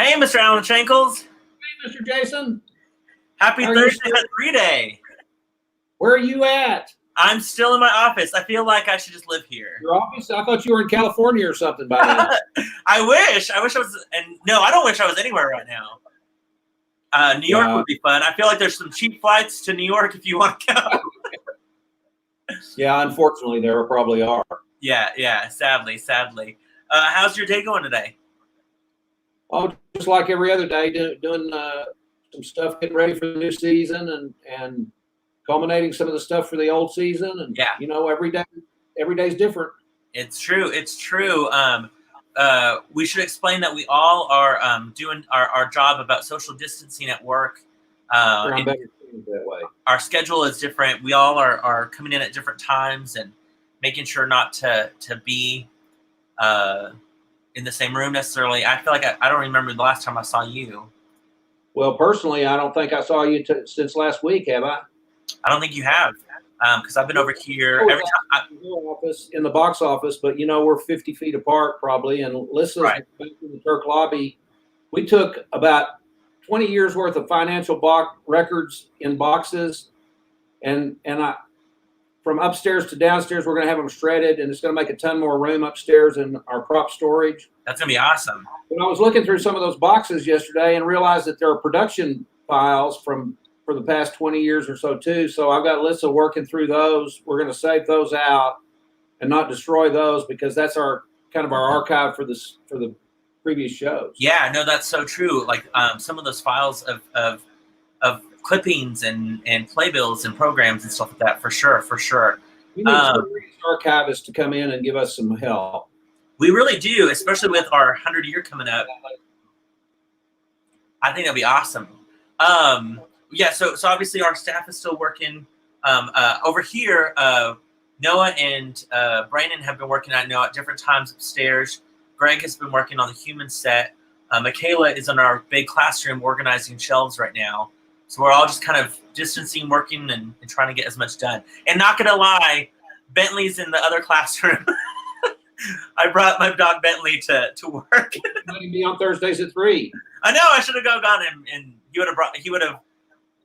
Hey, Mr. Allen Shankles. Hey, Mr. Jason. Happy Thursday at 3-Day. Where are you at? I'm still in my office. I feel like I should just live here. Your office? I thought you were in California or something by then. I wish I was. And no, I don't wish I was anywhere right now. New York would be fun. I feel like there's some cheap flights to New York if you want to go. Yeah, unfortunately, there probably are. Yeah. Sadly. How's your day going today? Oh, just like every other day, doing some stuff, getting ready for the new season, and culminating some of the stuff for the old season. And every day's different. It's true. We should explain that we all are doing our job about social distancing at work. That way. Our schedule is different. We all are coming in at different times and making sure not to be in the same room necessarily. I feel like I don't remember the last time I saw you. Well, personally, I don't think I saw you since last week, have I? I don't think you have, because I've been over here every time. In the box office, but we're 50 feet apart probably. And Lissa's right in the Turk lobby. We took about 20 years worth of financial records in boxes, and from upstairs to downstairs, we're going to have them shredded, and it's going to make a ton more room upstairs in our prop storage. That's going to be awesome. When I was looking through some of those boxes yesterday and realized that there are production files for the past 20 years or so too. So I've got Lissa working through those. We're going to save those out and not destroy those, because that's our archive for the previous shows. Yeah, no, that's so true. Like some of those files of clippings and playbills and programs and stuff like that, for sure. We need archivists to come in and give us some help. We really do, especially with our 100 year coming up. I think that'd be awesome. Yeah, so obviously our staff is still working. Over here, Noah and Brandon have been working at different times upstairs. Greg has been working on the human set. Michaela is in our big classroom organizing shelves right now. So we're all just kind of distancing, working, and trying to get as much done. And not going to lie, Bentley's in the other classroom. I brought my dog Bentley to work. He'll be on Thursdays at 3. I know. I should have gone and he would have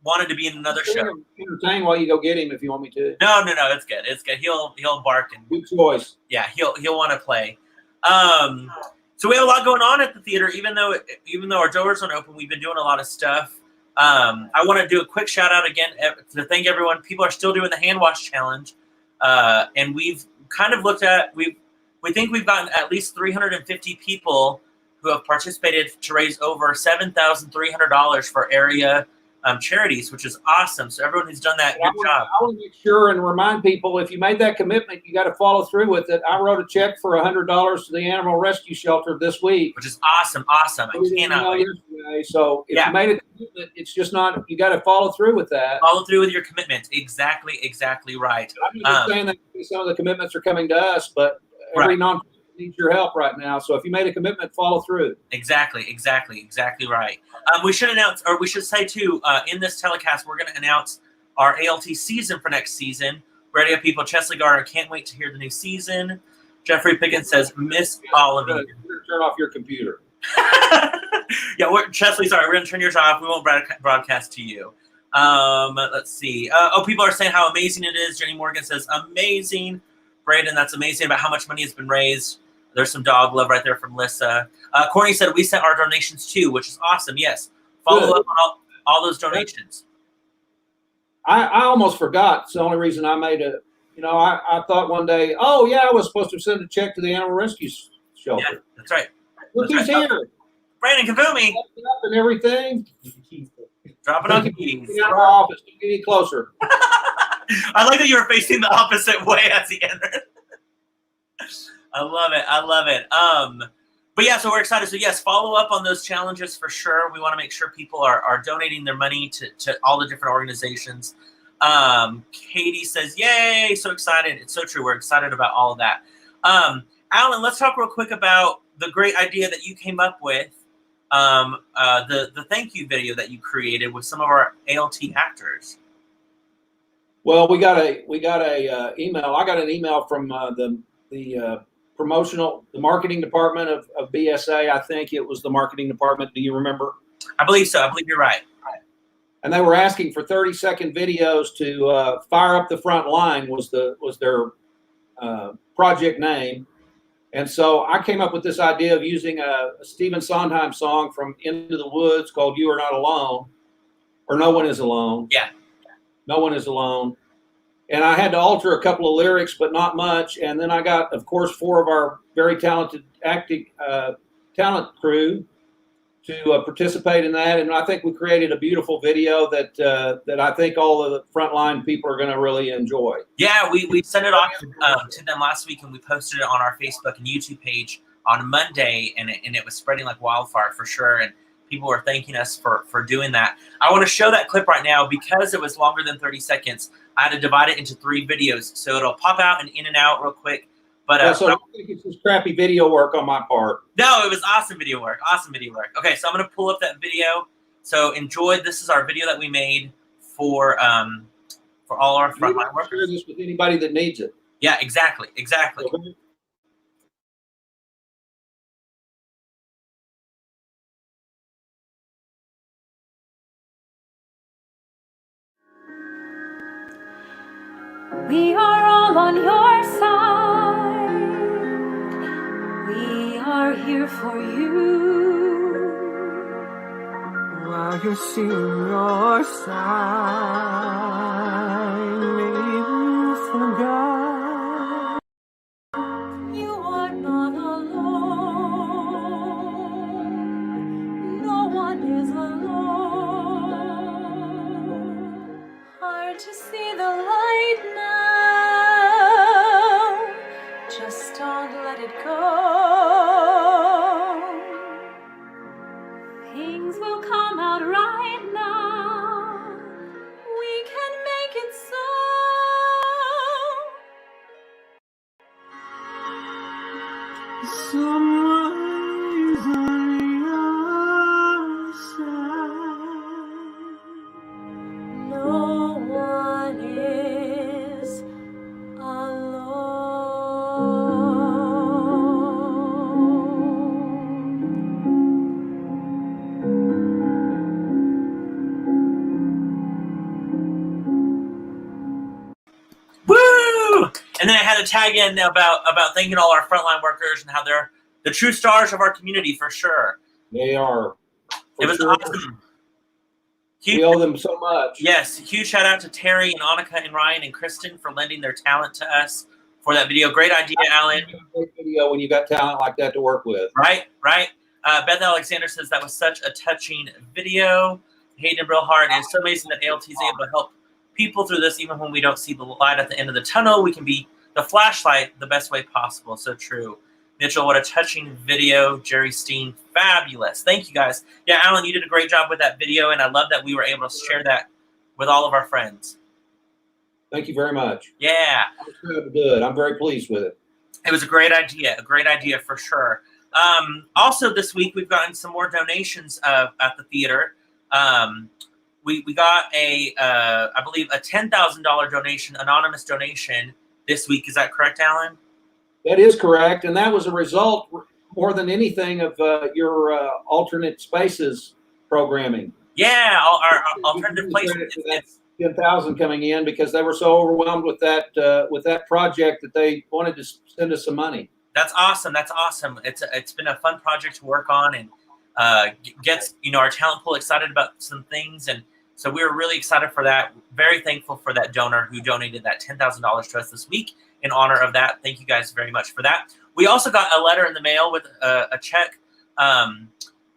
wanted to be in another show. Entertain while you go get him if you want me to. No, it's good. It's good. He'll bark and good choice. Yeah, he'll want to play. So we have a lot going on at the theater. Even though our doors aren't open, we've been doing a lot of stuff. I want to do a quick shout out again to thank everyone. People are still doing the hand wash challenge, and we've kind of looked at we think we've gotten at least 350 people who have participated to raise over $7,300 for area charities, which is awesome. So everyone who's done that, good job. I want to make sure and remind people, if you made that commitment, you got to follow through with it. I wrote a check for $100 to the animal rescue shelter this week, which is awesome. I cannot wait. So if you made a commitment, it's just not, you got to follow through with that. Follow through with your commitment. Exactly right. I'm just saying that some of the commitments are coming to us, but every nonprofit needs your help right now. So if you made a commitment, follow through. Exactly right. We should announce, or we should say too, in this telecast, we're going to announce our ALT season for next season. Radio people, Chesley Garner can't wait to hear the new season. Jeffrey Pickens says, miss all of you. Turn off your computer. Yeah, Chesley, sorry, we're going to turn yours off. We won't broadcast to you. Let's see. People are saying how amazing it is. Jenny Morgan says, amazing. Brandon, that's amazing about how much money has been raised. There's some dog love right there from Lissa. Courtney said we sent our donations too, which is awesome. Yes. Follow up on all those donations. I almost forgot. It's the only reason I made I thought one day, oh, yeah, I was supposed to send a check to the animal rescue shelter. Yeah, that's right. Look who's here. Brandon Kavumi. And everything. Dropping on the keys. Get out of our office. Don't get any closer. I like that you were facing the opposite way as he entered. I love it. But yeah, so we're excited. So yes, follow up on those challenges for sure. We want to make sure people are donating their money to all the different organizations. Katie says, yay, so excited. It's so true. We're excited about all of that. Alan, let's talk real quick about the great idea that you came up with, the thank you video that you created with some of our ALT actors. Well, we got a email. I got an email from the the marketing department of BSA. I think it was the marketing department. Do you remember? I believe so. I believe you're right. And they were asking for 30-second videos to fire up the front line was their project name. And so I came up with this idea of using a Stephen Sondheim song from Into the Woods called You Are Not Alone, or No One Is Alone. Yeah. No One Is Alone. And I had to alter a couple of lyrics, but not much. And then I got, of course, 4 of our very talented acting talent crew to participate in that. And I think we created a beautiful video that I think all of the frontline people are going to really enjoy. Yeah, we sent it off to them last week, and we posted it on our Facebook and YouTube page on Monday, and it was spreading like wildfire for sure. And people were thanking us for doing that. I want to show that clip right now because it was longer than 30 seconds. I had to divide it into 3 videos, so it'll pop out and in and out real quick. But yeah, so I don't think it's just crappy video work on my part. No, it was awesome video work. Awesome video work. Okay, so I'm gonna pull up that video. So enjoy. This is our video that we made for all our frontline workers. Share this with anybody that needs it. Yeah, exactly. Exactly. Okay. We are all on your side. We are here for you. While you're seeing your side, maybe you forgot. You are not alone. No one is alone. Hard to see the light now. Just don't let it go. Things will come out right now. We can make it so. Someone's on your side. No one is Woo! And then I had to tag in about thanking all our frontline workers and how they're the true stars of our community for sure. They are. It was awesome. We owe them so much. Yes, huge shout out to Terry and Annika and Ryan and Kristen for lending their talent to us for that video. Great idea, Alan. Great video when you got talent like that to work with. Right. Beth Alexander says that was such a touching video. Hayden Brillhart, it's so amazing that ALT is able to help people through this, even when we don't see the light at the end of the tunnel. We can be the flashlight the best way possible. So true. Mitchell, what a touching video. Jerry Steen, fabulous. Thank you, guys. Yeah, Alan, you did a great job with that video, and I love that we were able to share that with all of our friends. Thank you very much. Yeah. Good. I'm very pleased with it. It was a great idea for sure. Also, this week we've gotten some more donations at the theater. We got I believe a $10,000 donation, anonymous donation this week. Is that correct, Alan? That is correct, and that was a result more than anything of your alternate spaces programming. Yeah, our alternative places. 10,000 coming in because they were so overwhelmed with that project that they wanted to send us some money. That's awesome. That's awesome. It's been a fun project to work on and gets our talent pool excited about some things, and so we were really excited for that. Very thankful for that donor who donated that $10,000 to us this week in honor of that. Thank you guys very much for that. We also got a letter in the mail with a check.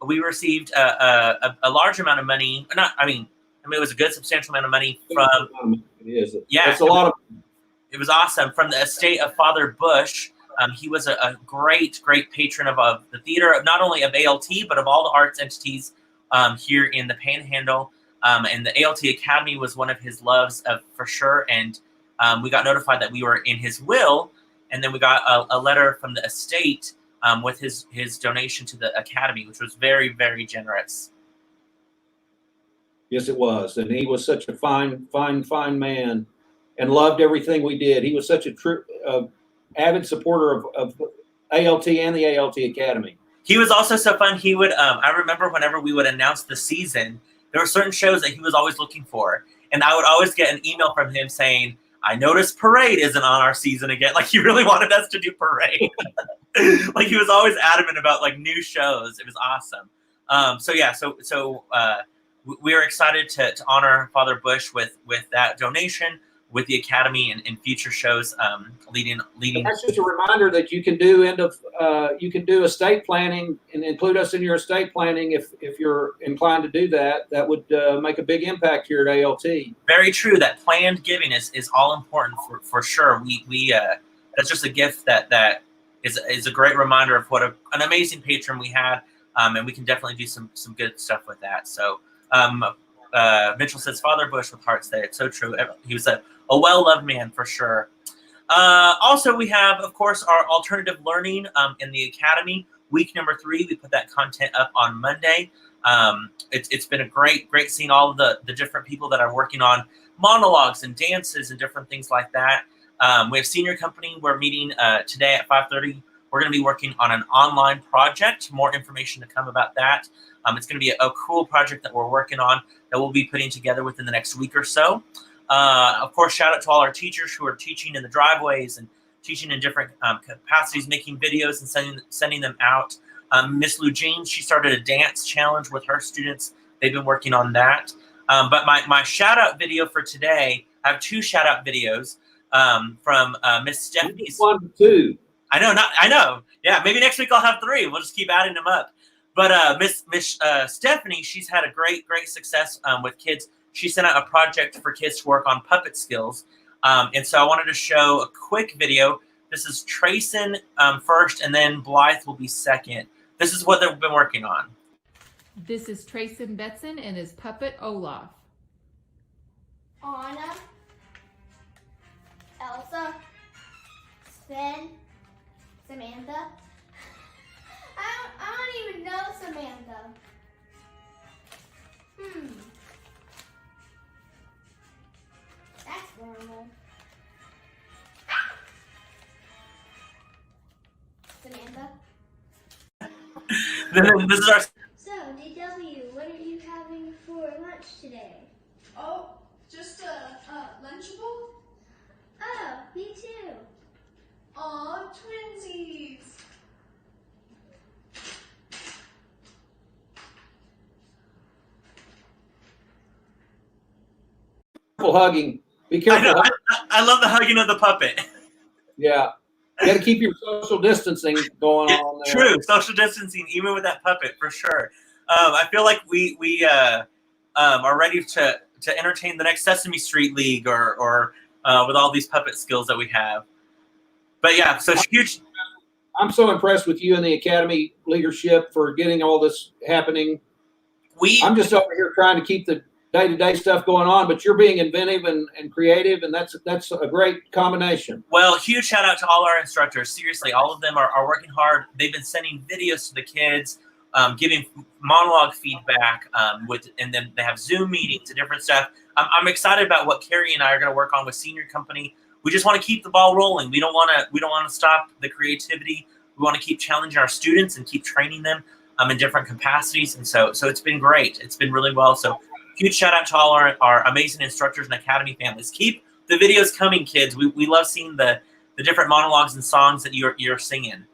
We received a large amount of money. It was a good substantial amount of money from. It is. Yeah, it's a lot of. It was awesome from the estate of Father Bush. He was a great patron of the theater, not only of ALT, but of all the arts entities here in the Panhandle. And the ALT Academy was one of his loves for sure. And we got notified that we were in his will. And then we got a letter from the estate with his donation to the Academy, which was very, very generous. Yes, it was. And he was such a fine man and loved everything we did. He was such a true avid supporter of ALT and the ALT Academy. He was also so fun. He would, I remember whenever we would announce the season, there were certain shows that he was always looking for. And I would always get an email from him saying, I noticed Parade isn't on our season again. Like, he really wanted us to do Parade. Like, he was always adamant about, like, new shows. It was awesome. We are excited to honor Father Bush with that donation, with the Academy and future shows leading. That's just a reminder that you can do you can do estate planning and include us in your estate planning if you're inclined to do that. That would make a big impact here at ALT. Very true. That planned giving is all important for sure. We that's just a gift that is a great reminder of what an amazing patron we had, and we can definitely do some good stuff with that. So Mitchell says Father Bush with hearts there. It's so true. He was a well-loved man for sure. Also, we have, of course, our alternative learning in the Academy. Week number 3, we put that content up on Monday. It's been a great seeing all of the different people that are working on monologues and dances and different things like that. We have senior company. We're meeting today at 5:30. We're going to be working on an online project. More information to come about that. It's going to be a cool project that we're working on that we'll be putting together within the next week or so. Of course, shout out to all our teachers who are teaching in the driveways and teaching in different capacities, making videos and sending them out. Miss Lou Jean, she started a dance challenge with her students. They've been working on that. But my shout out video for today, I have 2 shout out videos from Miss Stephanie's. 1, 2. I know. Yeah, maybe next week I'll have 3. We'll just keep adding them up. But Miss Stephanie, she's had a great success with kids. She sent out a project for kids to work on puppet skills. And so I wanted to show a quick video. This is Trayson first, and then Blythe will be second. This is what they've been working on. This is Trayson Betson and his puppet Olaf. Anna, Elsa, Sven, Samantha. I don't even know Samantha. That's normal. Samantha. This is our. So, DW, what are you having for lunch today? Oh, just a Lunchable? Oh, me too. Aw, twinsies. Hugging. Be careful. I love the hugging of the puppet. Yeah. You got to keep your social distancing going on there. True, social distancing, even with that puppet, for sure. I feel like we are ready to entertain the next Sesame Street League or with all these puppet skills that we have. But yeah, so huge. I'm so impressed with you and the Academy leadership for getting all this happening. I'm just over here trying to keep the day-to-day stuff going on, but you're being inventive and creative, and that's a great combination. Well, huge shout out to all our instructors. Seriously, all of them are working hard. They've been sending videos to the kids, giving monologue feedback, and then they have Zoom meetings and different stuff. I'm excited about what Carrie and I are going to work on with senior company. We just want to keep the ball rolling. We don't want to stop the creativity. We want to keep challenging our students and keep training them in different capacities. And so it's been great. It's been really well. So huge shout out to all our amazing instructors and Academy families. Keep the videos coming, kids. We love seeing the different monologues and songs that you're singing.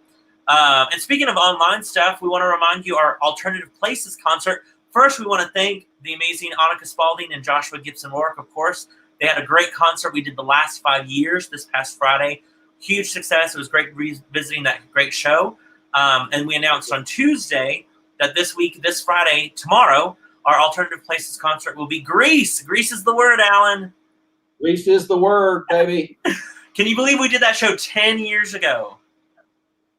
And speaking of online stuff, we want to remind you our Alternative Places concert. First, we want to thank the amazing Annika Spalding and Joshua Gibson Rourke, of course. They had a great concert. We did the last 5 years this past Friday. Huge success. It was great revisiting that great show. And we announced on Tuesday that this Friday, tomorrow, our Alternative Places concert will be Grease. Grease is the word, Alan. Grease is the word, baby. Can you believe we did that show 10 years ago?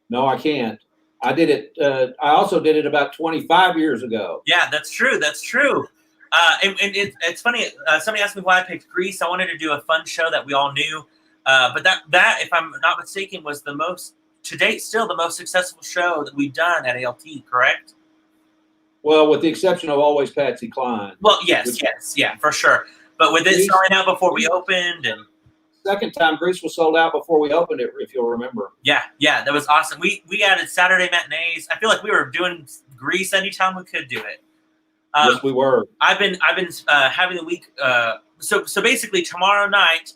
No, I can't. I did it. I also did it about 25 years ago. Yeah, that's true. That's true. And it's funny. Somebody asked me why I picked Grease. I wanted to do a fun show that we all knew. But that, if I'm not mistaken, was the most, to date, still the most successful show that we've done at ALT, correct? Well, with the exception of Always Patsy Cline. Well, yes, yeah, for sure. But with it selling out before we opened, and second time, grease was sold out before we opened it, if you'll remember. Yeah, that was awesome. We added Saturday matinees. I feel like we were doing grease anytime we could do it. Yes, we were. I've been having the week. So basically, tomorrow night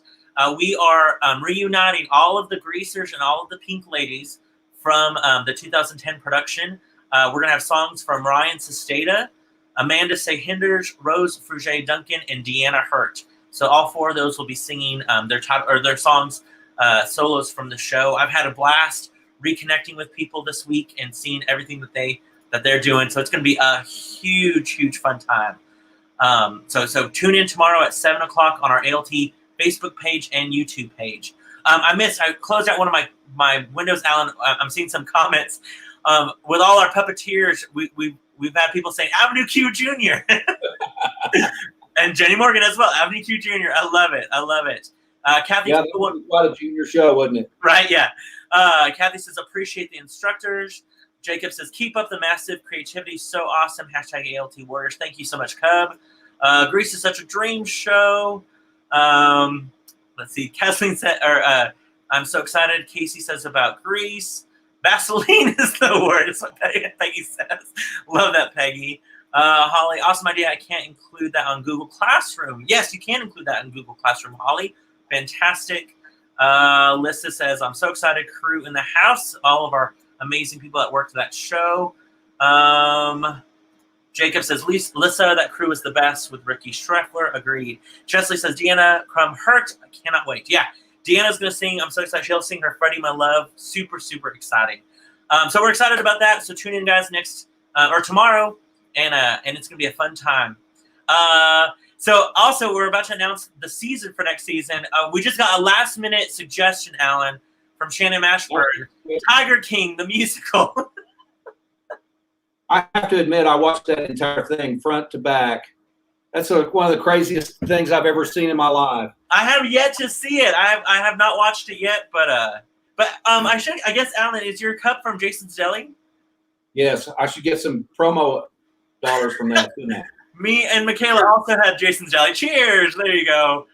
we are reuniting all of the greasers and all of the pink ladies from the 2010 production. We're gonna have songs from Ryan Sestata, Amanda Sehinders, Rose Fruget Duncan, and Deanna Hurt. So all four of those will be singing their songs, solos from the show. I've had a blast reconnecting with people this week and seeing everything that they're doing. So it's going to be a huge fun time. So tune in tomorrow at 7:00 on our ALT Facebook page and YouTube page. I closed out one of my windows, Alan. I'm seeing some comments. With all our puppeteers, we've had people saying Avenue Q Jr. and Jenny Morgan as well. Avenue Q Jr. I love it. Kathy, yeah, that was quite a junior show, wasn't it? Right, yeah. Kathy says, appreciate the instructors. Jacob says, keep up the massive creativity. So awesome. # ALT Warriors. Thank you so much, Cub. Grease is such a dream show. Let's see. Kathleen said, I'm so excited. Casey says about Grease. Vaseline is the word. Is what Peggy says. Love that, Peggy. Holly, awesome idea. I can't include that on Google Classroom. Yes, you can include that in Google Classroom, Holly. Fantastic. Lissa says, I'm so excited. Crew in the house. All of our amazing people that worked that show. Jacob says, Lissa, that crew is the best with Ricky Streffler. Agreed. Chesley says, Deanna Crum Hurt. I cannot wait. Yeah, Deanna's going to sing. I'm so excited. She'll sing her Freddie, My Love. Super exciting. So we're excited about that. So tune in, guys, tomorrow. And it's going to be a fun time. So also, we're about to announce the season for next season. We just got a last-minute suggestion, Alan, from Shannon Mashburn. Tiger King, the musical. I have to admit, I watched that entire thing front to back. That's one of the craziest things I've ever seen in my life. I have yet to see it. I have not watched it yet, but I guess, Alan, is your cup from Jason's Deli? Yes, I should get some promo dollars from that. Me and Michaela also had Jason's Deli. Cheers! There you go.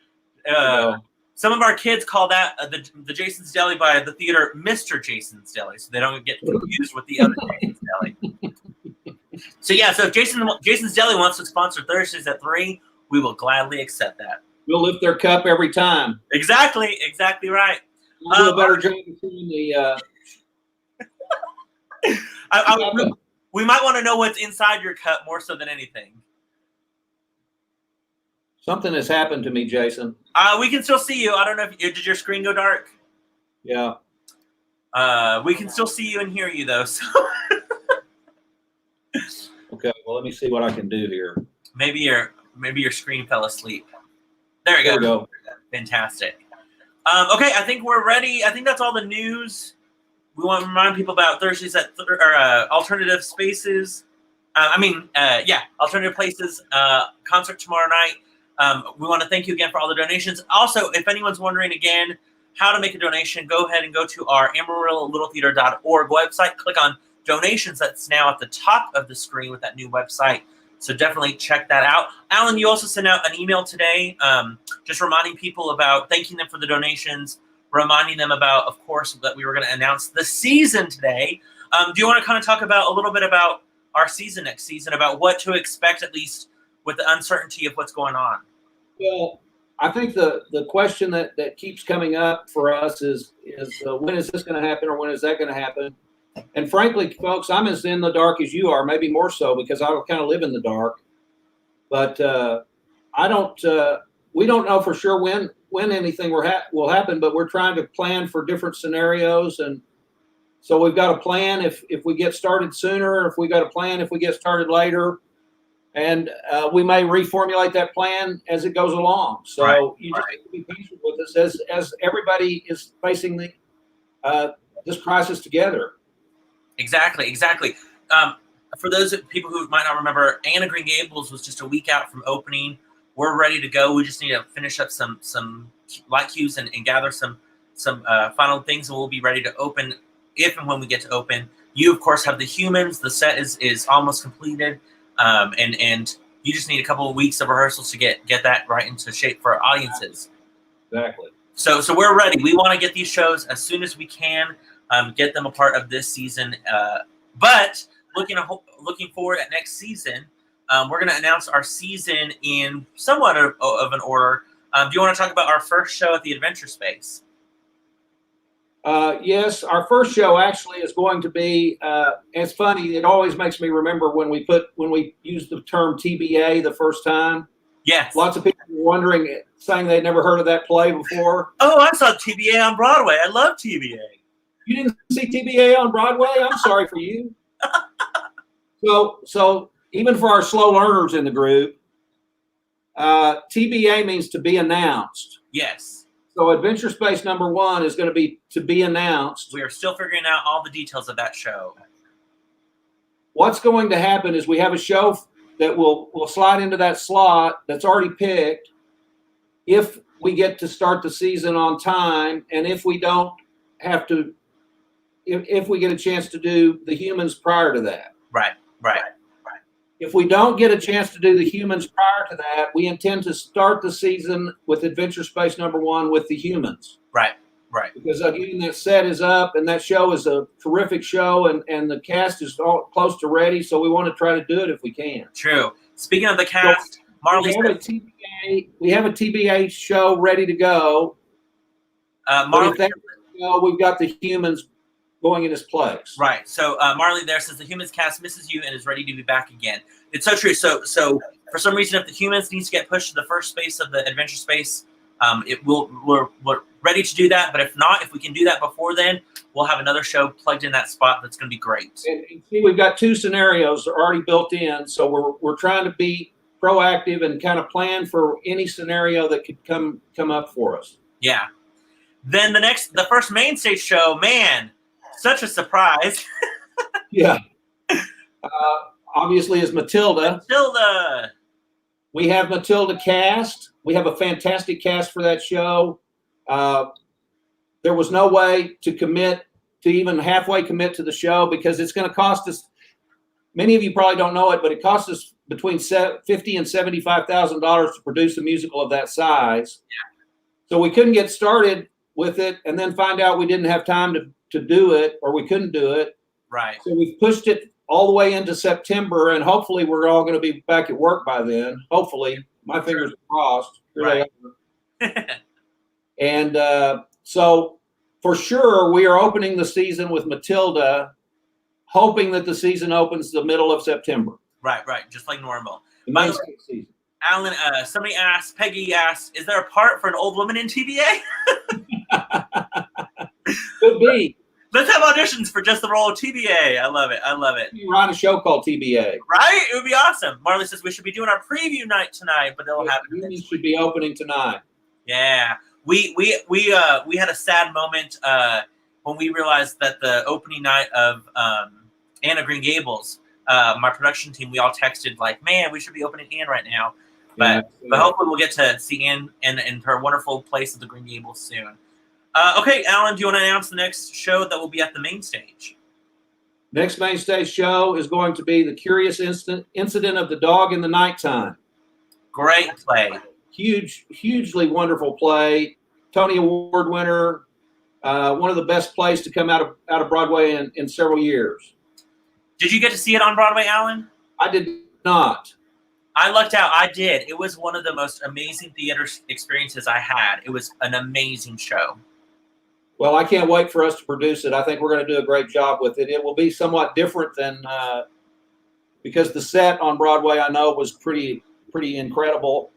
Some of our kids call that the Jason's Deli by the theater Mr. Jason's Deli, so they don't get confused with the other Jason's Deli. So if Jason's Deli wants to sponsor Thursdays at 3, we will gladly accept that. We'll lift their cup every time. Exactly right. We'll do a better job of seeing the. We might want to know what's inside your cup more so than anything. Something has happened to me, Jason. We can still see you. I don't know did your screen go dark? Yeah. We can still see you and hear you though. So. Okay. Well, let me see what I can do here. Maybe your screen fell asleep. There we go. Fantastic. Okay, I think we're ready. I think that's all the news. We want to remind people about Thursdays at Alternative Spaces. Alternative Places concert tomorrow night. We want to thank you again for all the donations. Also, if anyone's wondering again how to make a donation, go ahead and go to our AmarilloLittleTheater.org website. Click on donations. That's now at the top of the screen with that new website. So definitely check that out. Alan, you also sent out an email today just reminding people about thanking them for the donations, reminding them about, of course, that we were going to announce the season today. Do you want to kind of talk about a little bit about our season next season, about what to expect, at least with the uncertainty of what's going on? Well, I think the question that keeps coming up for us is when is this going to happen or when is that going to happen? And frankly, folks, I'm as in the dark as you are, maybe more so because I kind of live in the dark. But we don't know for sure when anything will happen, but we're trying to plan for different scenarios. And so we've got a plan if we get started sooner, if we got a plan if we get started later. And we may reformulate that plan as it goes along. So you just have to be patient with us as everybody is facing this crisis together. Exactly. For those people who might not remember, Anna Green Gables was just a week out from opening. We're ready to go. We just need to finish up some light cues and gather some final things, and we'll be ready to open if and when we get to open. You, of course, have the humans. The set is almost completed, and you just need a couple of weeks of rehearsals to get that right into shape for our audiences. Exactly. So we're ready. We want to get these shows as soon as we can, get them a part of this season. But looking forward at next season, we're going to announce our season in somewhat of an order. Do you want to talk about our first show at the Adventure Space? Yes, our first show actually is going to be. It's funny. It always makes me remember when we used the term TBA the first time. Yes. Lots of people were wondering, saying they'd never heard of that play before. Oh, I saw TBA on Broadway. I love TBA. You didn't see TBA on Broadway? I'm sorry for you. So even for our slow learners in the group, TBA means to be announced. Yes. So Adventure Space #1 is going to be to be announced. We are still figuring out all the details of that show. What's going to happen is we have a show that will slide into that slot that's already picked if we get to start the season on time, and if we don't have to, if we get a chance to do the humans prior to that. Right. If we don't get a chance to do the humans prior to that, we intend to start the season with Adventure Space #1 with the humans. Right. Because again, that set is up, and that show is a terrific show, and the cast is all close to ready. So we want to try to do it if we can. True. Speaking of the cast, Marley, we have a TBA show ready to go. Marley, we've got the humans going in his place. Right. So Marley there says the humans cast misses you and is ready to be back again. It's so true. So for some reason, if the humans needs to get pushed to the first space of the Adventure Space, we're ready to do that. But if not, if we can do that before then, we'll have another show plugged in that spot. That's going to be great. And see, we've got 2 scenarios already built in, so we're trying to be proactive and kind of plan for any scenario that could come up for us. Yeah. Then the first main stage show, man, such a surprise. Yeah. Obviously, is Matilda. Matilda. We have Matilda cast. We have a fantastic cast for that show. There was no way to even halfway commit to the show because it's going to cost us. Many of you probably don't know it, but it costs us between $50,000 and $75,000 to produce a musical of that size. Yeah. So we couldn't get started with it, and then find out we didn't have time to do it, or we couldn't do it. Right. So we've pushed it all the way into September, and hopefully we're all going to be back at work by then. Hopefully, my fingers are crossed. Right. And so for sure, we are opening the season with Matilda, hoping that the season opens the middle of September. Right. Just like normal. The By main the way, season. Alan, Peggy asked, is there a part for an old woman in TBA? Could be. Let's have auditions for just the role of TBA. I love it. You run a show called TBA. Right? It would be awesome. Marley says we should be doing our preview night tonight, but it'll happen. We should be opening tonight. Yeah. We had a sad moment when we realized that the opening night of Anne of Green Gables, my production team, we all texted like, man, we should be opening Anne right now. But hopefully we'll get to see Anne in her wonderful place at the Green Gables soon. Okay, Alan, do you want to announce the next show that will be at the main stage? Next main stage show is going to be The Curious Incident of the Dog in the Nighttime. Great play. Hugely wonderful play. Tony Award winner. One of the best plays to come out of Broadway in several years. Did you get to see it on Broadway, Alan? I did not. I lucked out. I did. It was one of the most amazing theater experiences I had. It was an amazing show. Well, I can't wait for us to produce it. I think we're going to do a great job with it. It will be somewhat different than because the set on Broadway I know was pretty incredible.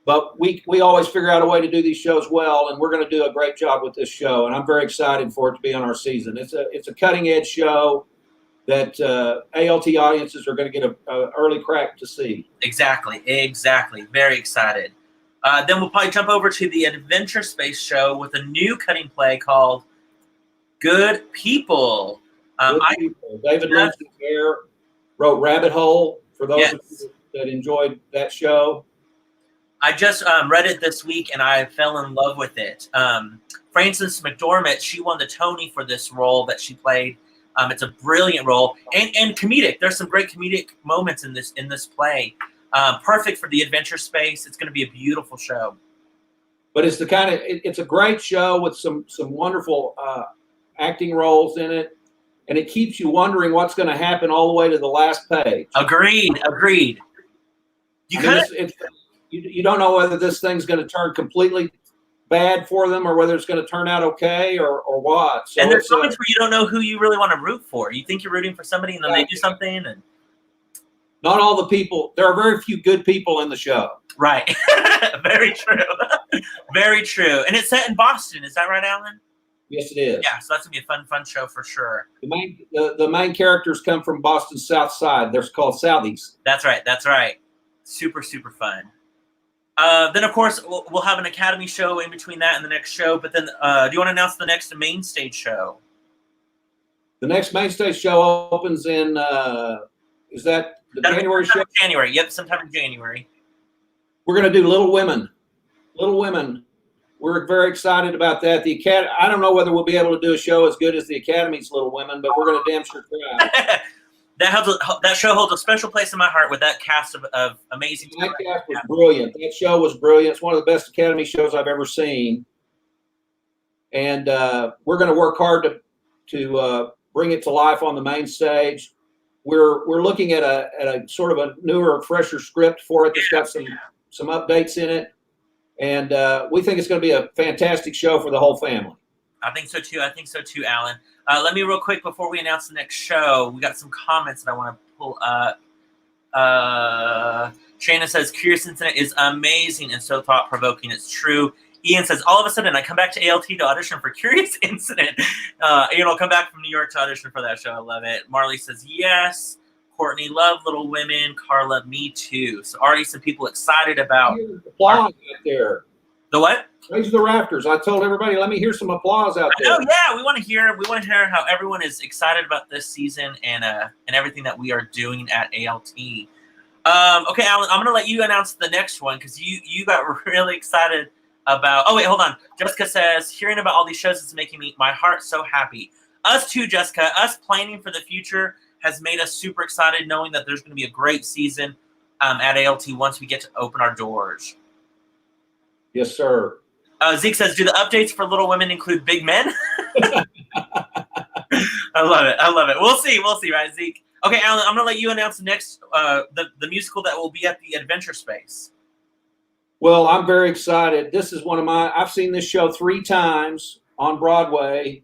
But we always figure out a way to do these shows well, and we're going to do a great job with this show. And I'm very excited for it to be on our season. It's a cutting edge show that ALT audiences are going to get an early crack to see. Exactly. Very excited. Then we'll probably jump over to the Adventure Space show with a new cutting play called Good People. David Lynch wrote Rabbit Hole for those of you that enjoyed that show. I just read it this week and I fell in love with it. Frances McDormand, she won the Tony for this role that she played. It's a brilliant role and comedic. There's some great comedic moments in this play. Perfect for the Adventure Space. It's going to be a beautiful show. but it's the kind of it's a great show with some wonderful acting roles in it, and it keeps you wondering what's going to happen all the way to the last page. Agreed. You kind of you don't know whether this thing's going to turn completely bad for them or whether it's going to turn out okay or what. So and there's moments where you don't know who you really want to root for. You think you're rooting for somebody, and then they do something. And not all the people. There are very few good people in the show. Right. Very true. Very true. And it's set in Boston. Is that right, Alan? Yes, it is. Yeah. So that's gonna be a fun show for sure. The main characters come from Boston's South Side. They're called Southies. That's right. Super fun. Then of course we'll have an Academy show in between that and the next show. But then, do you want to announce the next main stage show? The next main stage show opens in. Is that the January show? January. Yep, sometime in January. We're going to do Little Women. Little Women. We're very excited about that. The Academy. I don't know whether we'll be able to do a show as good as the Academy's Little Women, but we're going to damn sure try. That show holds a special place in my heart with that cast of amazing. That cast was brilliant. That show was brilliant. It's one of the best Academy shows I've ever seen. And we're going to work hard to bring it to life on the main stage. We're looking at a sort of a newer, fresher script for it that's got some updates in it, and we think it's going to be a fantastic show for the whole family. I think so too, Alan. Let me real quick before we announce the next show. We got some comments that I want to pull up. Shannon says, "Curious Incident is amazing and so thought-provoking. It's true." Ian says, "All of a sudden, I come back to ALT to audition for Curious Incident." Ian will come back from New York to audition for that show. I love it. Marley says, "Yes." Courtney, love Little Women. Carla, me too. So already some people excited about applause out there. The what? Raise the rafters. I told everybody, let me hear some applause out there. Oh yeah, we want to hear how everyone is excited about this season and everything that we are doing at ALT. Okay, Alan, I'm gonna let you announce the next one because you got really excited about. Oh wait, hold on. Jessica says, hearing about all these shows is making my heart so happy. Us too, Jessica. Us planning for the future has made us super excited, knowing that there's going to be a great season at ALT once we get to open our doors. Yes, sir. Zeke says, do the updates for Little Women include big men? I love it. We'll see, right, Zeke? Okay, Alan, I'm going to let you announce the next, the musical that will be at the Adventure Space. Well, I'm very excited. This is I've seen this show 3 times on Broadway.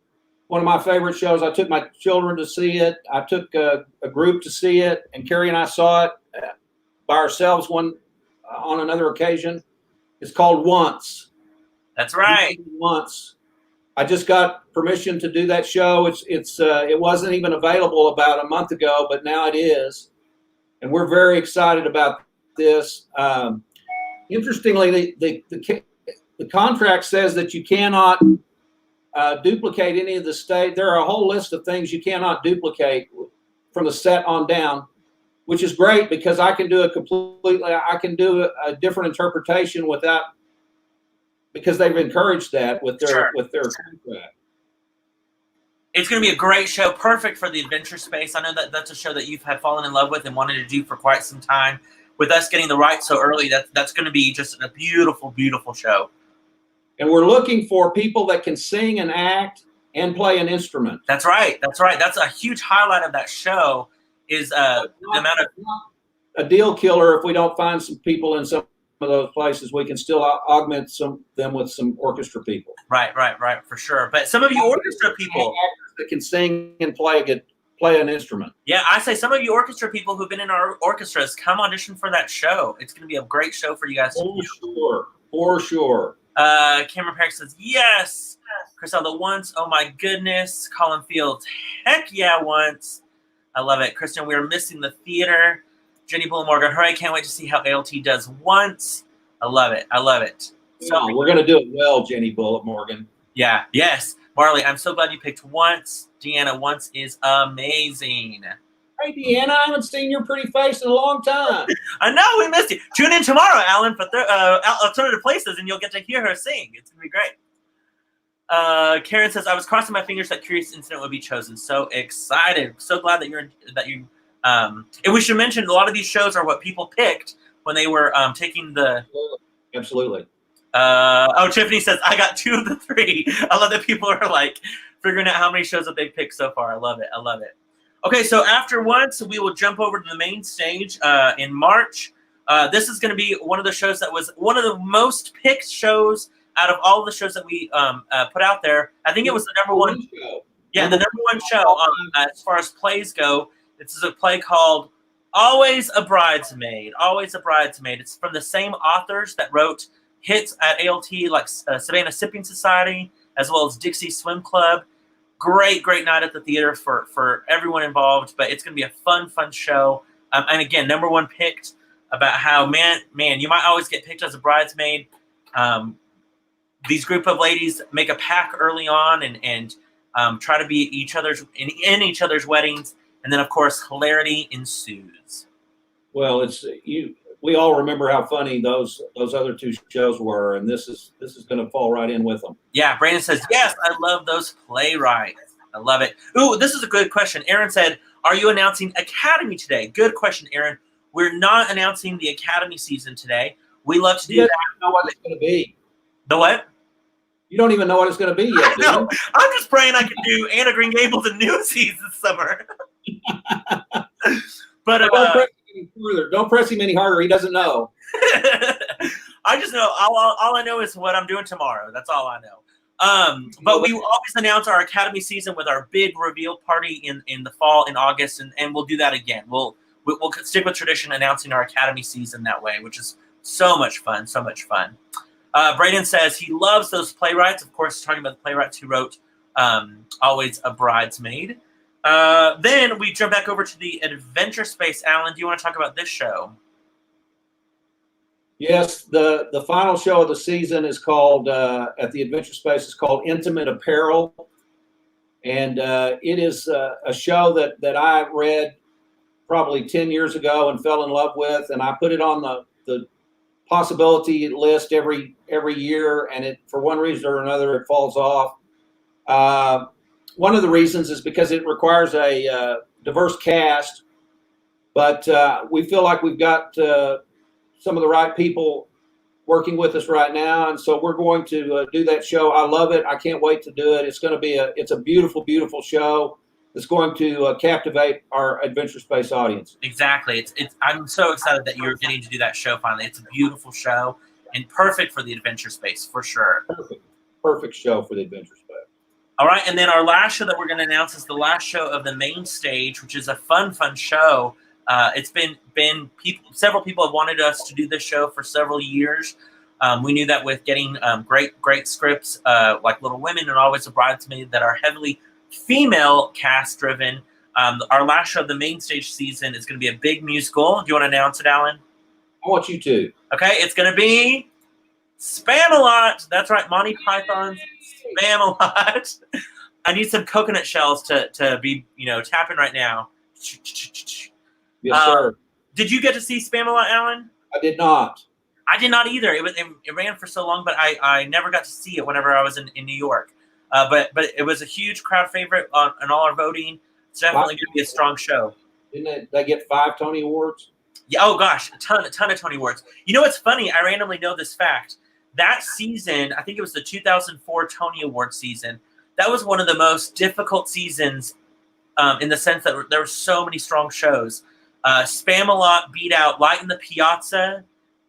One of my favorite shows. I took my children to see it. I took a group to see it, and Carrie and I saw it by ourselves on another occasion. It's called Once. That's right. Once. I just got permission to do that show. It wasn't even available about a month ago, but now it is, and we're very excited about this. Interestingly, the contract says that you cannot duplicate any of the stage. There are a whole list of things you cannot duplicate from the set on down, which is great because I can do a different interpretation because they've encouraged that with their contract. It's going to be a great show, perfect for the Adventure Space. I know that's a show that you've had fallen in love with and wanted to do for quite some time. With us getting the rights so early, that's going to be just a beautiful, beautiful show. And we're looking for people that can sing and act and play an instrument. That's right. That's a huge highlight of that show is the amount of a deal killer. If we don't find some people in some of those places, we can still augment them with some orchestra people. Right, for sure. But some of you orchestra people that can sing and play an instrument. Yeah, I say some of you orchestra people who've been in our orchestras, come audition for that show. It's going to be a great show for you guys. For sure. Cameron Parrick says, yes. Chriselle, Once. Oh my goodness. Colin Fields, heck yeah, Once. I love it. Kristen, we're missing the theater. Jenny Bull Morgan, hooray, can't wait to see how ALT does Once. I love it. So we're going to do it well, Jenny Bullitt Morgan. Yeah, yes. Marley, I'm so glad you picked Once. Deanna, Once is amazing. Hey, Deanna, I haven't seen your pretty face in a long time. I know, we missed you. Tune in tomorrow, Alan, for Alternative Places, and you'll get to hear her sing. It's going to be great. Karen says, I was crossing my fingers that Curious Incident would be chosen. So excited. So glad that you and we should mention a lot of these shows are what people picked when they were taking the Absolutely. Tiffany says, I got 2 of the 3. I love that people are like figuring out how many shows that they've picked so far. I love it. I love it. Okay, so after once, we will jump over to the main stage in March. This is going to be one of the shows that was one of the most picked shows out of all of the shows that we put out there. I think it was the number one show. Yeah, the number one show as far as plays go. This is a play called Always a Bridesmaid. Always a Bridesmaid. It's from the same authors that wrote hits at ALT like Savannah Sipping Society, as well as Dixie Swim Club. Great night at the theater for everyone involved, but it's going to be a fun show. And again, number one picked about how, man, you might always get picked as a bridesmaid. These group of ladies make a pact early on and try to be each other's in each other's weddings, and then of course hilarity ensues. Well, we all remember how funny those other 2 shows were, and this is going to fall right in with them. Yeah, Brandon says, yes, I love those playwrights. I love it. Ooh, this is a good question. Aaron said, are you announcing Academy today? Good question, Aaron. We're not announcing the Academy season today. We love to do that. You don't know what it's going to be. The what? You don't even know what it's going to be yet, do you? No, I'm just praying I can do Anne of Green Gables and Newsies this summer. But don't press him any further. Don't press him any harder. He doesn't know. I just know all I know is what I'm doing tomorrow. That's all I know. But we will always announce our Academy season with our big reveal party in the fall in August, and we'll do that again. We'll stick with tradition, announcing our Academy season that way, which is so much fun. So much fun. Braden says he loves those playwrights. Of course, talking about the playwrights who wrote Always a Bridesmaid. Then we jump back over to the Adventure Space. Alan, do you want to talk about this show? Yes, the final show of the season is called, at the Adventure Space, is called Intimate Apparel. And it is a show that I read probably 10 years ago and fell in love with. And I put it on the possibility list every year, and it, for one reason or another, it falls off. One of the reasons is because it requires a diverse cast, but we feel like we've got some of the right people working with us right now, and so we're going to do that show. I love it. I can't wait to do it. It's going to be it's a beautiful show that's going to captivate our Adventure Space audience. Exactly. I'm so excited that you're getting to do that show finally. It's a beautiful show and perfect for the Adventure Space for sure. Perfect show for the Adventure Space. All right, and then our last show that we're going to announce is the last show of the main stage, which is a fun show. It's been several people have wanted us to do this show for several years. We knew that with getting great scripts like Little Women and Always a Bridesmaid that are heavily female cast driven. Our last show of the main stage season is going to be a big musical. Do you want to announce it, Alan? I want you to. Okay, it's going to be Spam-A-Lot. That's right, Monty Python's Spam-A-Lot. I need some coconut shells to be tapping right now. Yes, sir. Did you get to see Spam-A-Lot, Alan? I did not. I did not either. It ran for so long, but I never got to see it whenever I was in New York. But it was a huge crowd favorite on all our voting. It's definitely going to be a strong show. Didn't they get 5 Tony Awards? Yeah. Oh gosh, a ton of Tony Awards. You know what's funny? I randomly know this fact. That season, I think it was the 2004 Tony Award season. That was one of the most difficult seasons, in the sense that there were so many strong shows. Spam-A-Lot beat out Light in the Piazza,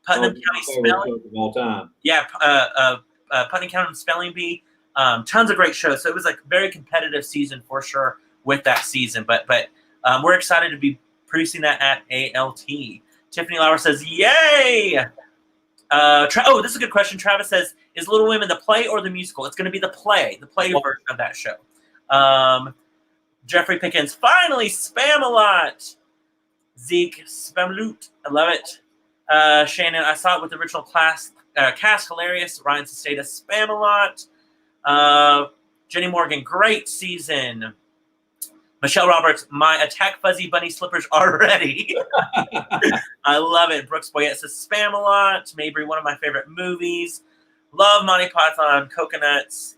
Putnam County Spelling. Of all time. Yeah, Putnam County Spelling Bee. Tons of great shows. So it was like a very competitive season for sure with that season. But we're excited to be producing that at ALT. Tiffany Lauer says, "Yay!" This is a good question. Travis says, "Is Little Women the play or the musical?" It's going to be the play version of that show. Jeffrey Pickens, finally Spam-A-Lot. Zeke, Spam-Loot, I love it. Shannon, I saw it with the original cast, hilarious. Ryan Sestata, Spam-A-Lot. Jenny Morgan, great season. Michelle Roberts, my Attack Fuzzy Bunny slippers are ready. I love it. Brooks Boyette says Spam-A-Lot. Mabry, one of my favorite movies. Love Monty Python, Coconuts.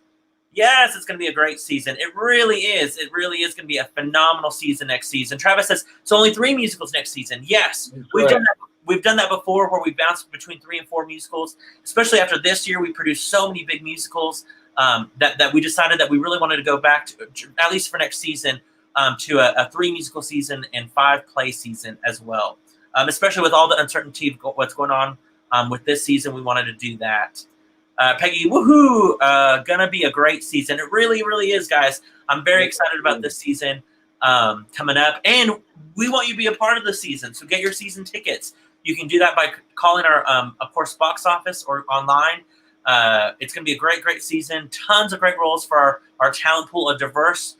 Yes, it's going to be a great season. It really is. It really is going to be a phenomenal season next season. Travis says, so only 3 musicals next season. Yes, we've done that. we've done that before where we bounced between 3 and 4 musicals, especially after this year. We produced so many big musicals that we decided that we really wanted to go back to, at least for next season, to a 3 musical season and 5 play season as well. Especially with all the uncertainty of what's going on with this season, we wanted to do that. Peggy, woohoo! Gonna be a great season. It really, really is, guys. I'm very excited about this season coming up, and we want you to be a part of the season. So get your season tickets. You can do that by calling our, of course, box office or online. It's gonna be a great, great season. Tons of great roles for our talent pool of diverse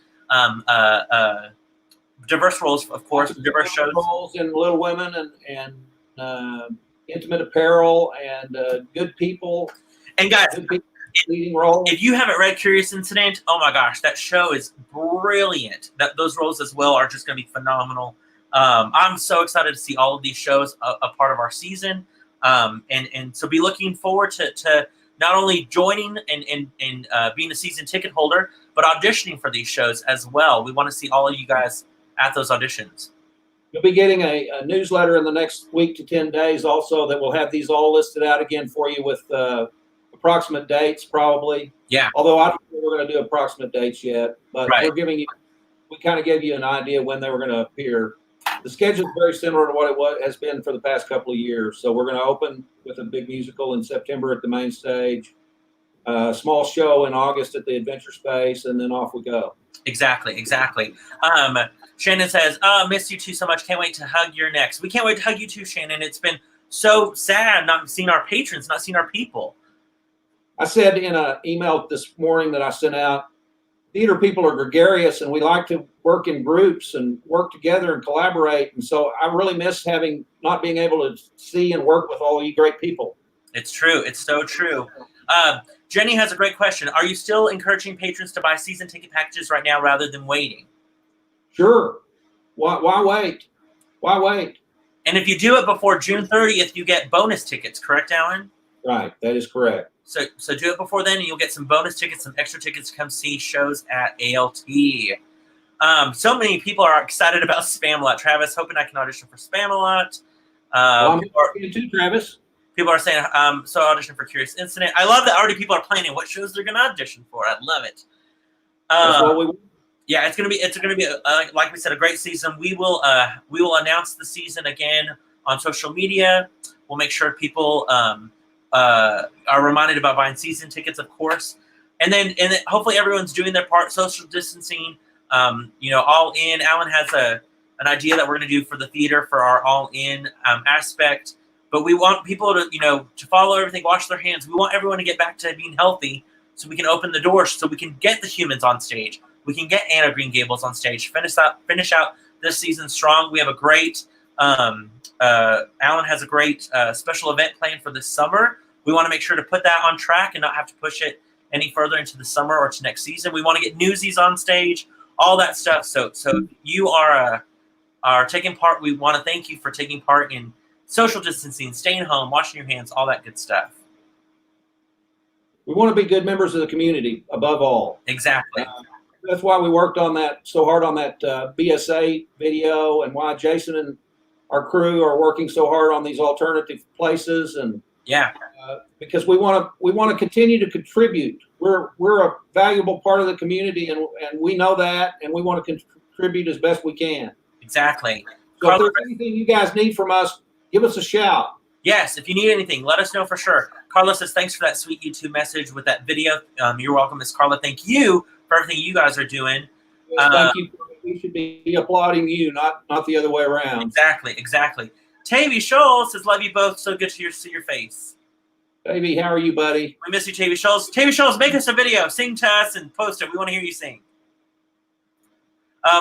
roles, of course, diverse shows. Roles in Little Women and Intimate Apparel and Good People. And guys, leading roles. If you haven't read Curious Incident, oh my gosh, that show is brilliant. Those roles as well are just going to be phenomenal. I'm so excited to see all of these shows a part of our season, and so be looking forward to not only joining and being a season ticket holder, but auditioning for these shows as well. We want to see all of you guys at those auditions. You'll be getting a newsletter in the next week to 10 days also that will have these all listed out again for you with approximate dates probably. Yeah. Although I don't think we're going to do approximate dates yet, but Right. we kind of gave you an idea when they were going to appear. The schedule is very similar to what it has been for the past couple of years. So we're going to open with a big musical in September at the main stage, a small show in August at the Adventure Space, and then off we go. Exactly. Shannon says, miss you two so much. Can't wait to hug your next. We can't wait to hug you too, Shannon. It's been so sad not seeing our patrons, not seeing our people. I said in an email this morning that I sent out, theater people are gregarious and we like to work in groups and work together and collaborate. And so I really miss not being able to see and work with all you great people. It's true. It's so true. Jenny has a great question. Are you still encouraging patrons to buy season ticket packages right now rather than waiting? Sure. Why wait? Why wait? And if you do it before June 30th, you get bonus tickets, correct, Alan? Right. That is correct. So do it before then, and you'll get some bonus tickets, some extra tickets to come see shows at ALT. So many people are excited about Spamalot. Travis, hoping I can audition for Spamalot. I'm you too, Travis. People are saying, so audition for Curious Incident. I love that already people are planning what shows they're going to audition for. I love it. That's what we Yeah, it's gonna be like we said, a great season. We will announce the season again on social media. We'll make sure people are reminded about buying season tickets, of course, and then hopefully everyone's doing their part, social distancing. All in. Alan has an idea that we're gonna do for the theater for our all in aspect, but we want people to follow everything, wash their hands. We want everyone to get back to being healthy, so we can open the doors, so we can get the humans on stage. We can get Anna Green Gables on stage, finish out this season strong. We have a great, Alan has a great special event planned for this summer. We want to make sure to put that on track and not have to push it any further into the summer or to next season. We want to get Newsies on stage, all that stuff. So you are taking part. We want to thank you for taking part in social distancing, staying home, washing your hands, all that good stuff. We want to be good members of the community above all. Exactly. That's why we worked on that so hard on that BSA video, and why Jason and our crew are working so hard on these alternative places. And yeah, because we want to continue to contribute. We're a valuable part of the community, and we know that, and we want to contribute as best we can. Exactly. So if there's anything you guys need from us, give us a shout. Yes, if you need anything, let us know for sure. Carla says, thanks for that sweet YouTube message with that video. You're welcome, Miss Carla. Thank you for everything you guys are doing. Thank you. We should be applauding you, not the other way around. Exactly. Tavy Scholl says, love you both. So good to see your face. Tavy, how are you, buddy? We miss you, Tavy Scholl. Tavy Scholl, make us a video. Sing to us and post it. We want to hear you sing.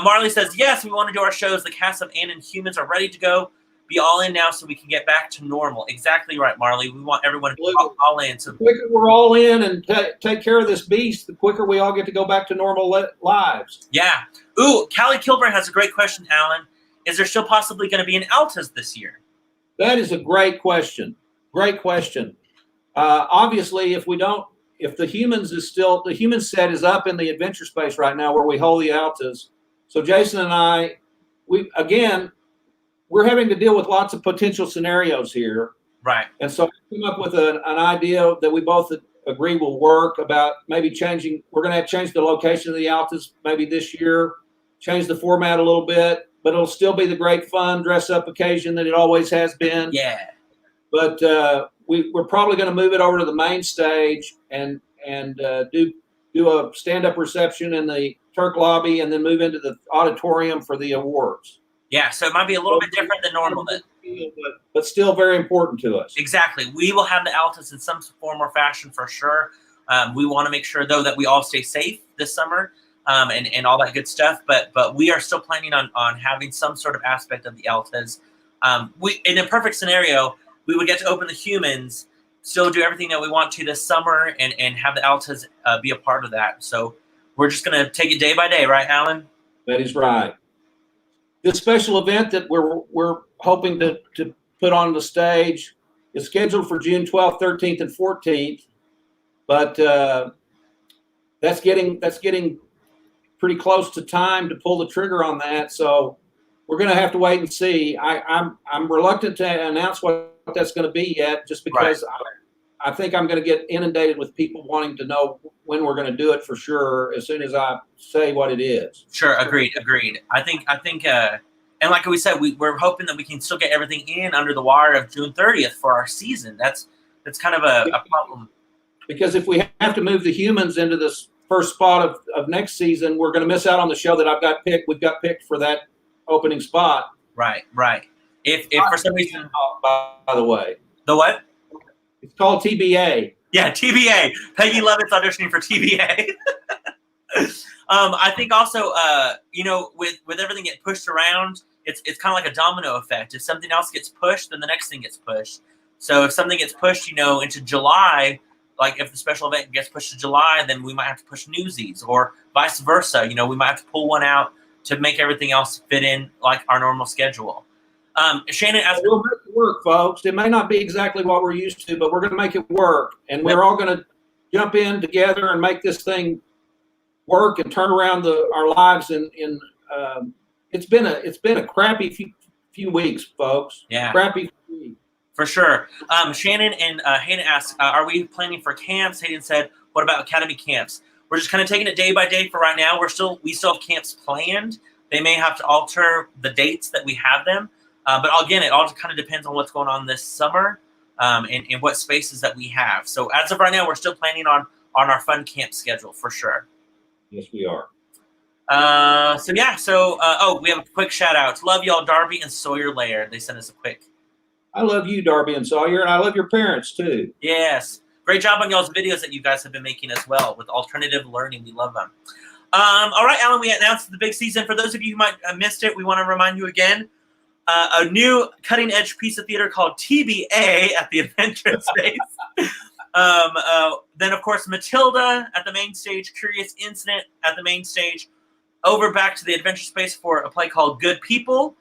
Marley says, yes, we want to do our shows. The cast of Ann and Humans are ready to go. Be all in now so we can get back to normal. Exactly right, Marley. We want everyone to be all in. So the quicker we're all in and take care of this beast, the quicker we all get to go back to normal lives. Yeah. Ooh, Callie Kilburn has a great question, Alan. Is there still possibly going to be an Altas this year? That is a great question. Great question. Obviously, if the human set is up in the Adventure Space right now where we hold the Altas. So Jason and I, we're having to deal with lots of potential scenarios here. Right. And so we came up with an idea that we both agree will work about maybe changing. We're going to have to change the location of the Altas maybe this year, change the format a little bit, but it'll still be the great fun dress up occasion that it always has been. Yeah. But we're probably going to move it over to the main stage and do a stand-up reception in the Turk lobby and then move into the auditorium for the awards. Yeah, so it might be a little bit different than normal then. But still very important to us. Exactly. We will have the Altas in some form or fashion for sure. We want to make sure, though, that we all stay safe this summer and all that good stuff. But we are still planning on having some sort of aspect of the Altas. In a perfect scenario, we would get to open the Humans, still do everything that we want to this summer, and have the Altas be a part of that. So we're just going to take it day by day, right, Alan? That is right. This special event that we're hoping to put on the stage is scheduled for June 12th, 13th, and 14th, but that's getting pretty close to time to pull the trigger on that. So we're going to have to wait and see. I'm reluctant to announce what that's going to be yet, just because I think I'm going to get inundated with people wanting to know when we're going to do it for sure as soon as I say what it is. Sure, agreed. I think, and like we said, we're hoping that we can still get everything in under the wire of June 30th for our season. That's kind of a problem. Because if we have to move the Humans into this first spot of next season, we're going to miss out on the show that we've got picked for that opening spot. Right. If for some reason, by the way, the what? It's called TBA. Yeah, TBA. Peggy Levitt's auditioning for TBA. I think also, with everything getting pushed around, it's kind of like a domino effect. If something else gets pushed, then the next thing gets pushed. So if something gets pushed, into July, like if the special event gets pushed to July, then we might have to push Newsies, or vice versa. We might have to pull one out to make everything else fit in like our normal schedule. Shannon, we'll make it work, folks. It may not be exactly what we're used to, but we're going to make it work, and we're all going to jump in together and make this thing work and turn around our lives. It's been a crappy few weeks, folks. Yeah, crappy week. For sure. Shannon and Hayden asked, are we planning for camps? Hayden said, what about academy camps? We're just kind of taking it day by day for right now. We still have camps planned. They may have to alter the dates that we have them. But again, it all kind of depends on what's going on this summer and what spaces that we have. So as of right now, we're still planning on our fun camp schedule for sure. Yes, we are. We have a quick shout out. Love y'all, Darby and Sawyer Laird. They sent us a quick. I love you, Darby and Sawyer, and I love your parents too. Yes. Great job on y'all's videos that you guys have been making as well with alternative learning. We love them. All right, Alan, we announced the big season. For those of you who might have missed it, we want to remind you again. A new cutting-edge piece of theater called TBA at the Adventure Space. Then, of course, Matilda at the main stage, Curious Incident at the main stage, over back to the Adventure Space for a play called Good People,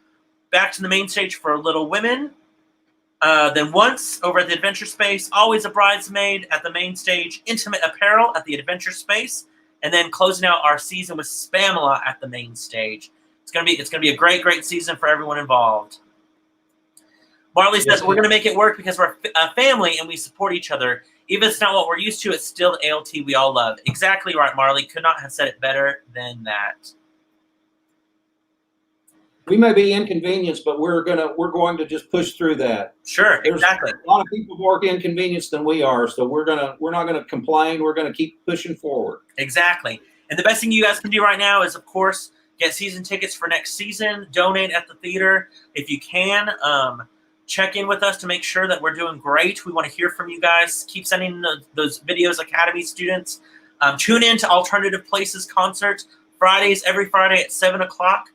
back to the main stage for Little Women. Then once over at the Adventure Space, Always a Bridesmaid at the main stage, Intimate Apparel at the Adventure Space, and then closing out our season with Spamela at the main stage. It's gonna be a great season for everyone involved. Marley says we're gonna make it work because we're a family and we support each other. Even if it's not what we're used to, it's still ALT we all love. Exactly right, Marley. Could not have said it better than that. We may be inconvenienced, but we're going to just push through that. Sure, There's exactly. a lot of people more inconvenienced than we are, so we're not gonna complain. We're gonna keep pushing forward. Exactly. And the best thing you guys can do right now is, of course, get season tickets for next season. Donate at the theater if you can. Check in with us to make sure that we're doing great. We want to hear from you guys. Keep sending those videos, Academy students. Tune in to Alternative Places concert every Friday at 7 o'clock.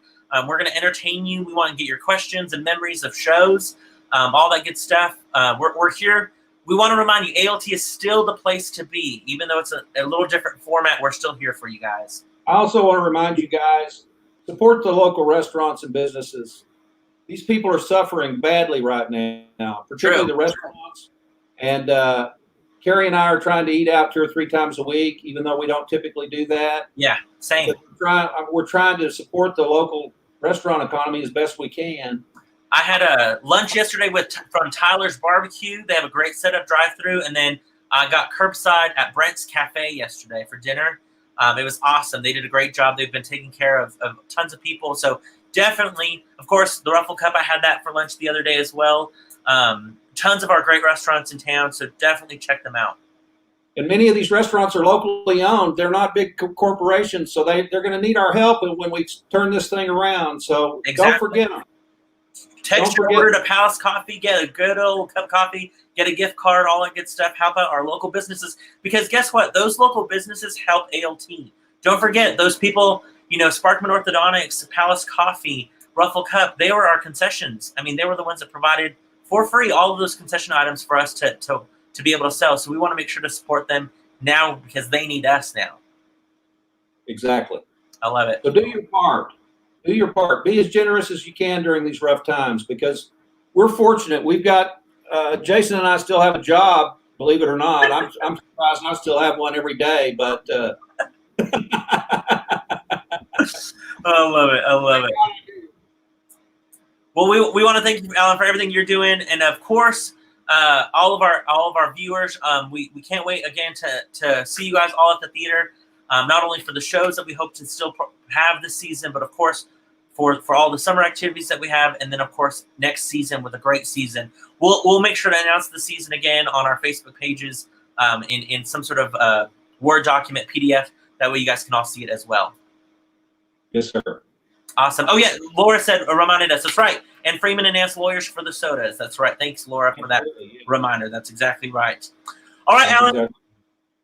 We're going to entertain you. We want to get your questions and memories of shows, all that good stuff. We're here. We want to remind you, ALT is still the place to be. Even though it's a little different format, we're still here for you guys. I also want to remind you guys, support the local restaurants and businesses. These people are suffering badly right now, particularly the restaurants. And Carrie and I are trying to eat out 2 or 3 times a week, even though we don't typically do that. Yeah, same. We're trying to support the local restaurant economy as best we can. I had a lunch yesterday from Tyler's Barbecue. They have a great setup drive-through, and then I got curbside at Brent's Cafe yesterday for dinner. It was awesome. They did a great job. They've been taking care of tons of people. So definitely, of course, the Ruffle Cup, I had that for lunch the other day as well. Tons of our great restaurants in town, so definitely check them out. And many of these restaurants are locally owned. They're not big corporations, so they're going to need our help when we turn this thing around. So Exactly. Don't forget them. Text your order to Palace Coffee, get a good old cup of coffee, get a gift card, all that good stuff. Help out our local businesses, because guess what? Those local businesses help ALT. Don't forget those people, Sparkman Orthodontics, Palace Coffee, Ruffle Cup, they were our concessions. I mean, they were the ones that provided for free all of those concession items for us to be able to sell. So we want to make sure to support them now because they need us now. Exactly. I love it. So do your part. Do your part. Be as generous as you can during these rough times, because we're fortunate. We've got Jason and I still have a job, believe it or not. I'm surprised I still have one every day, but I love it. I love it. Well, we want to thank you, Alan, for everything you're doing, and of course, all of our viewers. We can't wait again to see you guys all at the theater. Not only for the shows that we hope to still have this season, but of course for all the summer activities that we have, and then of course next season with a great season. We'll make sure to announce the season again on our Facebook pages in some sort of Word document, PDF. That way you guys can all see it as well. Yes, sir. Awesome. Oh yeah, Laura reminded us. That's right. And Freeman and Nance Lawyers for the sodas. That's right. Thanks, Laura, for that reminder. That's exactly right. All right, Alan.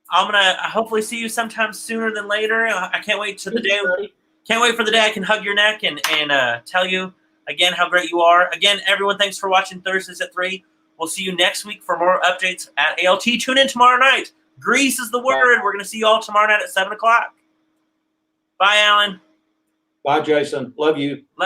I'm gonna hopefully see you sometime sooner than later. I can't wait to the day. Can't wait for the day I can hug your neck and tell you again how great you are. Again, everyone, thanks for watching Thursdays at 3. We'll see you next week for more updates at ALT. Tune in tomorrow night. Grease is the word. We're gonna see you all tomorrow night at 7 o'clock. Bye, Alan. Bye, Jason. Love you. Love you.